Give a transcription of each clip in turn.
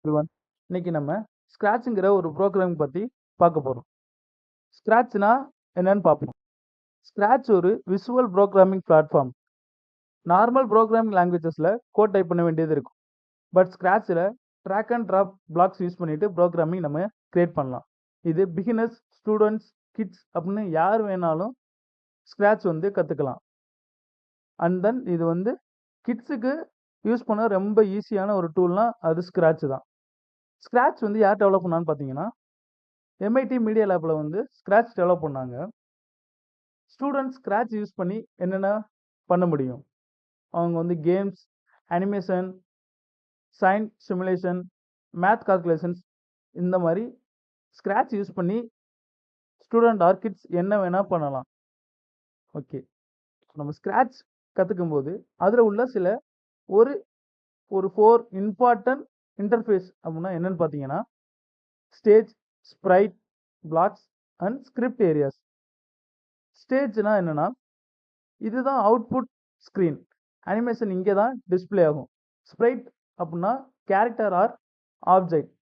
Everyone. இன்னைக்கு நம்ம ஸ்க்ராட்ச்ங்கிற ஒரு ப்ரோக்ராம் பத்தி பார்க்க போறோம். ஸ்க்ராட்ச்னா என்னன்னு பார்ப்போம். ஸ்க்ராட்ச் ஒரு visual programming platform. Normal programming லாங்குவேஜஸ்ல கோட் டைப் பண்ண வேண்டியது இருக்கும். பட் ஸ்க்ராட்ச்ல drag and drop blocks use பண்ணிட்டு ப்ரோக்ராமிங் நம்ம கிரியேட் பண்ணலாம். இது பிகினர்ஸ், ஸ்டூடெண்ட்ஸ், கிட்ஸ் அப்படின்னு யார் வேணாலும் ஸ்க்ராட்ச் கத்துக்கலாம். அண்ட் தென் இது கிட்ஸுக்கு யூஸ் பண்ண ரொம்ப ஈஸியான ஒரு டூல்னா அது ஸ்க்ராட்ச் தான். ஸ்க்ராட்ச் யார் டெவலப் பண்ணான்னு பார்த்தீங்கன்னா, MIT மீடியா லேப்ல ஸ்க்ராட்ச் டெவலப் பண்ணாங்க. ஸ்டூடெண்ட்ஸ் ஸ்க்ராட்ச் யூஸ் பண்ணி என்னென்ன பண்ண முடியும்? அவங்க games, animation, science simulation, math calculations இந்த மாதிரி ஸ்க்ராட்ச் யூஸ் பண்ணி ஸ்டூடெண்ட் ஆர் கிட்ஸ் என்ன வேணா பண்ணலாம். ஓகே, நம்ம ஸ்க்ராட்ச் கற்றுக்கும் போது அதில் உள்ள சில ஒரு ஒரு 4 இம்பார்ட்டன்ட் இன்டர்ஃபேஸ் அப்படின்னா என்னன்னு பார்த்தீங்கன்னா, stage, sprite, blocks and script areas. ஸ்டேஜ்னா என்னன்னா, இதுதான் அவுட்புட் ஸ்க்ரீன். அனிமேஷன் இங்கே தான் டிஸ்பிளே ஆகும். ஸ்ப்ரைட் அப்படின்னா கேரக்டர் ஆர் ஆப்ஜெக்ட்.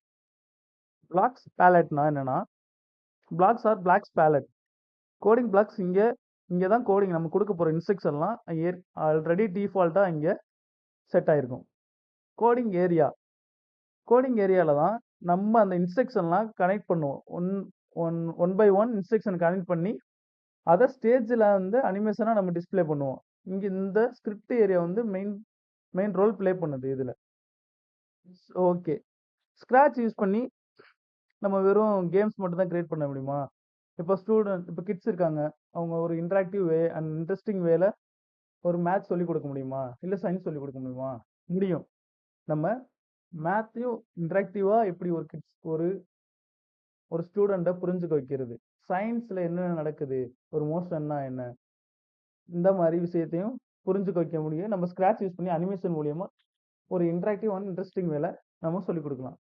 பிளாக்ஸ் பேலட்னா என்னன்னா, blocks or blocks palette. Coding blocks இங்கே தான் கோடிங் நம்ம கொடுக்க போகிற இன்ஸ்ட்ரக்ஷன்லாம் ஆல்ரெடி டிஃபால்ட்டாக இங்கே செட் ஆகிருக்கும். Coding area. கோடிங் ஏரியாவில் தான் நம்ம அந்த இன்ஸ்ட்ரக்ஷன்லாம் கனெக்ட் பண்ணுவோம். One by one instruction connect பண்ணி அதை ஸ்டேஜில் அனிமேஷனாக நம்ம டிஸ்பிளே பண்ணுவோம். இங்கே இந்த script area main role play பண்ணுது இதில். ஓகே, ஸ்க்ராட்ச் யூஸ் பண்ணி நம்ம வெறும் கேம்ஸ் மட்டும் தான் கிரியேட் பண்ண முடியுமா? இப்போ கிட்ஸ் இருக்காங்க, அவங்க ஒரு இன்ட்ராக்டிவ் வே அண்ட் இன்ட்ரெஸ்டிங் வேல ஒரு மேத்ஸ் சொல்லிக் கொடுக்க முடியுமா? இல்லை சயின்ஸ் சொல்லிக் கொடுக்க முடியுமா? முடியும். நம்ம மேத்தையும் இன்ட்ராக்டிவாக எப்படி ஒரு கிட்ஸ் ஒரு ஸ்டூடெண்ட்டை புரிஞ்சுக்க வைக்கிறது, சயின்ஸில் என்னென்ன நடக்குது, ஒரு மோஷன்னா என்ன, இந்த மாதிரி விஷயத்தையும் புரிஞ்சுக்க வைக்க முடியும். நம்ம ஸ்க்ராட்ச் யூஸ் பண்ணி அனிமேஷன் மூலியமா ஒரு இன்ட்ராக்டிவ் அண்ட் இன்ட்ரெஸ்டிங் வேலை நம்ம சொல்லிக் கொடுக்கலாம்.